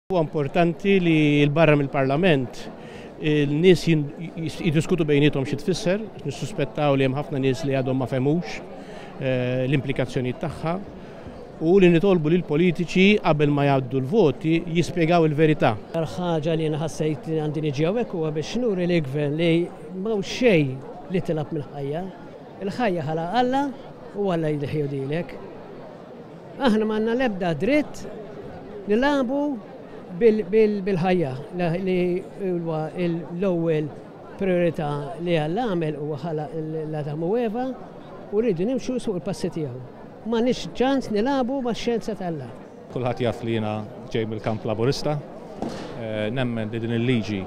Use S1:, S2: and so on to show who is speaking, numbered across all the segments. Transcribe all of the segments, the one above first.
S1: Huwa importanti li l-barra mill-Parlament il-nies jiddiskutu bejnietom xi tfisser, nissuspettaw li hemm ħafna nies li għadhom ma femux l-implikazzjonijiet tagħha u li nitolbu lil politiċi qabel ma jgħaddu l-voti jispjegaw il-verità.
S2: Ħaġa li naħassejt għandi niġi hawnhekk huwa biex nuri l-gvern li m'hawn xejn li tilab mill-ħajja. Il-ħajja ħala Alla u Alla jidħiju dilek. Aħna m'għandna l-ebda dritt nilagħbu bil-ħajja li l-ewwel priorità li Alla għamel huwa ħalaq l-Adam u Eva u rridu nimxu suq il-passi tiegħu. M'għandniex ċans nilagħbu max-xjenza tal-Alla.
S3: Kulħadd jaf li jiena ġej mill-kamp laburista, nemmen li din il-liġi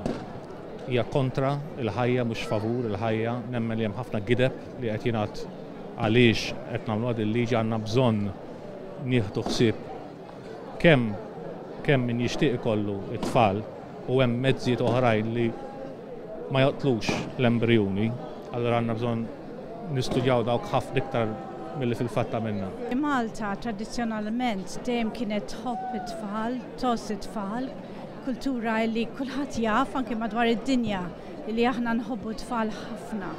S3: hija kontra il-ħajja mhux favur il-ħajja, nemmen li hemm ħafna gideb li qed jingħad għaliex qed nagħmlu din il-liġi għandna bżonn nieħdu ħsieb kemm min jixtieq ikollu it-tfal u hemm mezzijiet oħrajn li ma joqtlux l-embrjuni, allura għandna bżonn nistudjaw dawk ħafna iktar milli fil-fatt minna.
S4: Malta tradizzjonalment dejjem kienet tħobb it-tfal, toss it-tfal, kultura li kulħadd jaf anke madwar id-dinja li aħna nħobbu t-tfal ħafna.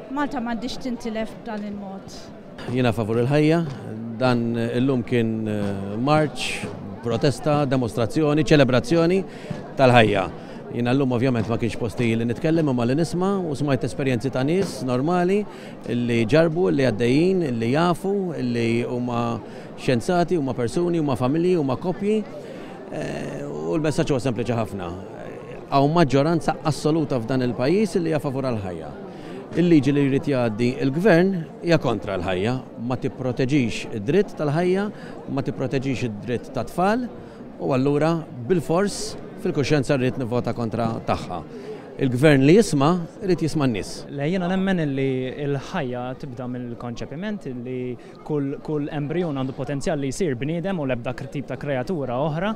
S4: Malta m'għandix tintilef b'dan il-mod.
S5: Jiena favur il-ħajja, dan illum kien marċ, protesta, demonstrazzjoni, ċelebrazzjoni tal-ħajja. Jiena llum ovvjament ma kienx posti li nitkellem imma li nisma' u smajt esperjenzi ta' nies normali li ġarbu, li għaddejjin, li jafu, li huma xjenzati, huma persuni, huma familji, huma koppji u l-messaġġ huwa sempliċi ħafna. Hawn maġġoranza assoluta f'dan il-pajjiż li hija favur għall-ħajja. Il-liġi li jrid jgħaddi il-gvern hija kontra l-ħajja, ma tipproteġix id-dritt tal-ħajja, ma tipproteġix id-dritt tat-tfal u allura bil-fors fil-kuxjenza rrid nivvota kontra tagħha. Il-gvern li jisma' rrid jisma' n-nies.
S6: Jiena nemmen li l-ħajja tibda mill-konċepiment li kull embrjon għandu potenzjal li jsir bniedem u l-ebda tip ta' kreatura oħra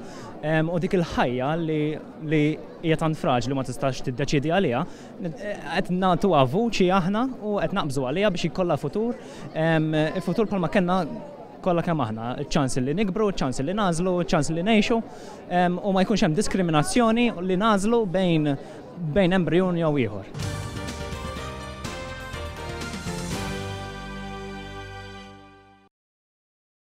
S6: u dik il-ħajja li hija tant fraġli ma tistax tiddeċidi għaliha qed nagħtuha vuċi aħna u qed naqbżu għaliha biex ikollha futur. Il-futur bħalma kellna kollha kemm aħna, ċ-ċans li nikbru, ċ-ċans li nażlu, ċ-ċans li ngħixu u ma jkunx hemm diskriminazzjoni li nażlu bejn embryon jew ieħor.